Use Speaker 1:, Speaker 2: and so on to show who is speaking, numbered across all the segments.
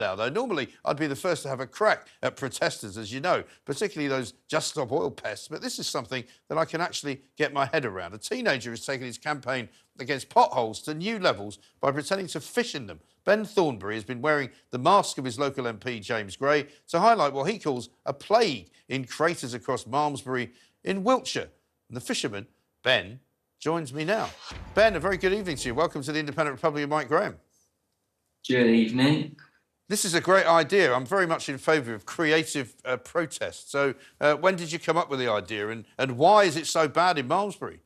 Speaker 1: now, though. Normally, I'd be the first to have a crack at protesters, as you know, particularly those Just Stop Oil pests. But this is something that I can actually get my head around. A teenager has taken his campaign against potholes to new levels by pretending to fish in them. Ben Thornbury has been wearing the mask of his local MP, James Gray, to highlight what he calls a plague in craters across Malmesbury in Wiltshire. And the fisherman, Ben, joins me now. Ben, a very good evening to you. Welcome to the Independent Republic of Mike Graham.
Speaker 2: Good evening.
Speaker 1: This is a great idea. I'm very much in favour of creative protest. So when did you come up with the idea and why is it so bad in Malmesbury?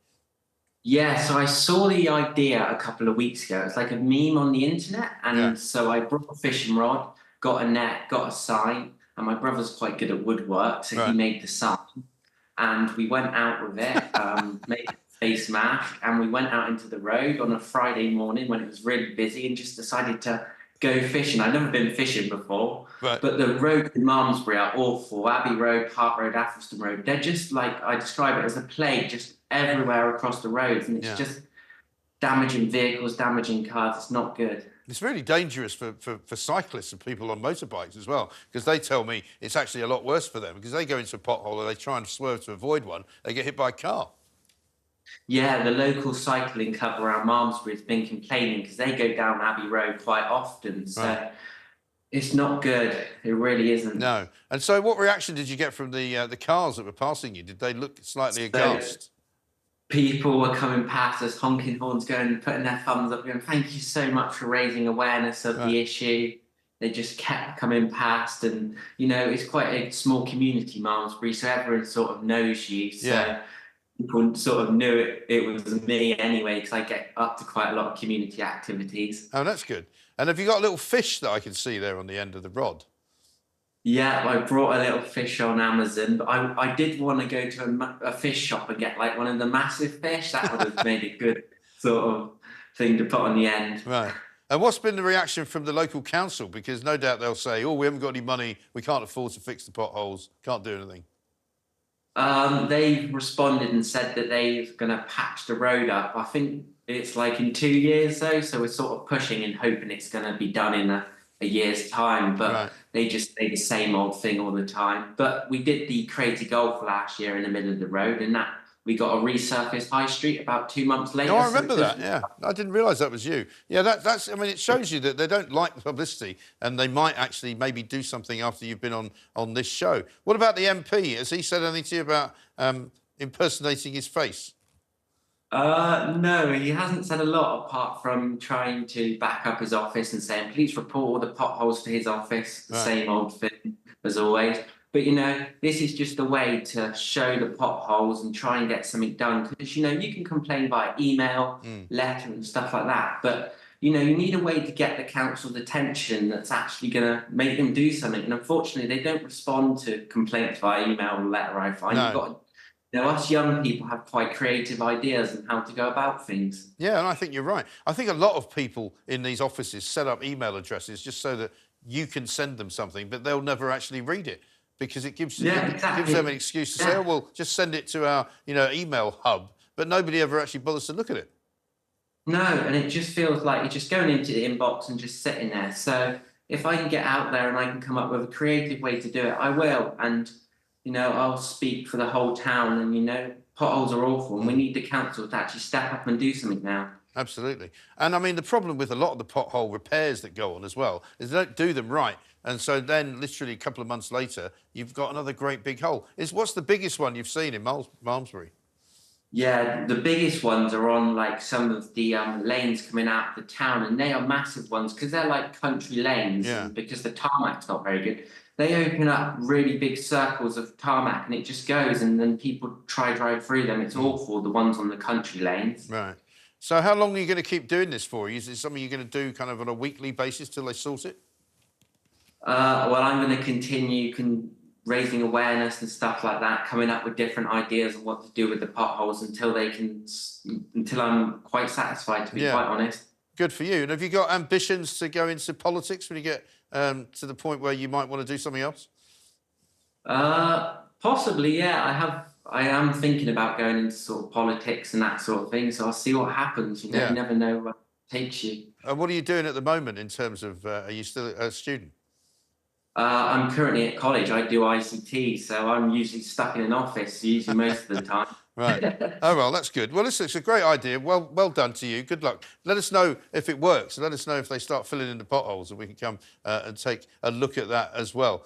Speaker 2: Yeah, so I saw the idea a couple of weeks ago. It's like a meme on the internet. And so I brought a fishing rod, got a net, got a sign. And my brother's quite good at woodwork, so he made the sign. And we went out with it, made a face mask, and we went out into the road on a Friday morning when it was really busy and just decided to go fishing. I've never been fishing before, but the roads in Malmesbury are awful. Abbey Row, Park Road, Athelston Road, they're just like, I describe it as a plague, just everywhere across the roads. And it's just damaging vehicles, damaging cars. It's not good.
Speaker 1: It's really dangerous for cyclists and people on motorbikes as well, because they tell me it's actually a lot worse for them because they go into a pothole or they try and swerve to avoid one, they get hit by a car.
Speaker 2: Yeah, the local cycling club around Malmesbury has been complaining because they go down Abbey Row quite often. So it's not good. It really isn't.
Speaker 1: No. And so what reaction did you get from the cars that were passing you? Did they look slightly aghast?
Speaker 2: People were coming past us, honking horns, going, putting their thumbs up, going, thank you so much for raising awareness of the issue. They just kept coming past and, you know, it's quite a small community, Malmesbury, so everyone sort of knows you. So people sort of knew it was me anyway, because I get up to quite a lot of community activities.
Speaker 1: Oh, that's good. And have you got a little fish that I can see there on the end of the rod?
Speaker 2: Yeah, I brought a little fish on Amazon, but I did want to go to a fish shop and get like one of the massive fish. That would have made a good sort of thing to put on the end.
Speaker 1: Right. And what's been the reaction from the local council? Because no doubt they'll say, oh, we haven't got any money, we can't afford to fix the potholes, can't do anything.
Speaker 2: They responded and said that they're going to patch the road up. I think it's like in 2 years though, so we're sort of pushing and hoping it's going to be done in a year's time, but they just say the same old thing all the time. But we did the Crazy Golf last year in the middle of the road, and that we got a resurfaced High Street about 2 months later.
Speaker 1: Oh, I remember that, yeah. I didn't realise that was you. Yeah, that's, I mean, it shows you that they don't like the publicity and they might actually maybe do something after you've been on this show. What about the MP? Has he said anything to you about impersonating his face?
Speaker 2: No, he hasn't said a lot apart from trying to back up his office and saying, please report all the potholes to his office. The same old thing as always. But, you know, this is just a way to show the potholes and try and get something done. Because, you know, you can complain by email, letter and stuff like that. But, you know, you need a way to get the council's attention that's actually going to make them do something. And unfortunately, they don't respond to complaints via email or letter, I find. You've got to, you know, us young people have quite creative ideas on how to go about things.
Speaker 1: Yeah, and I think you're right. I think a lot of people in these offices set up email addresses just so that you can send them something, but they'll never actually read it because it gives, gives them an excuse to say, oh, well, just send it to our, you know, email hub, but nobody ever actually bothers to look at it.
Speaker 2: No, and it just feels like you're just going into the inbox and just sitting there. So if I can get out there and I can come up with a creative way to do it, I will. And you know, I'll speak for the whole town and, you know, potholes are awful and we need the council to actually step up and do something now.
Speaker 1: Absolutely. And, I mean, the problem with a lot of the pothole repairs that go on as well is they don't do them right. And so then, literally a couple of months later, you've got another great big hole. What's the biggest one you've seen in Malmesbury?
Speaker 2: Yeah, the biggest ones are on, like, some of the lanes coming out of the town, and they are massive ones because they're like country lanes and because the tarmac's not very good. They open up really big circles of tarmac and it just goes and then people drive through them. It's awful, the ones on the country lanes.
Speaker 1: Right. So how long are you going to keep doing this for? Is it something you're going to do kind of on a weekly basis till they sort it?
Speaker 2: Well, I'm going to continue raising awareness and stuff like that, coming up with different ideas of what to do with the potholes until I'm quite satisfied, to be quite honest.
Speaker 1: Good for you. And have you got ambitions to go into politics when you get to the point where you might want to do something else?
Speaker 2: Possibly, yeah. I am thinking about going into sort of politics and that sort of thing. So I'll see what happens. You know, you never know where it takes you.
Speaker 1: What are you doing at the moment in terms of? Are you still a student?
Speaker 2: I'm currently at college. I do ICT, so I'm usually stuck in an office, usually most of the time.
Speaker 1: Right. Oh, well, that's good. Well, listen, it's a great idea. Well done to you. Good luck. Let us know if it works. Let us know if they start filling in the potholes and we can come and take a look at that as well.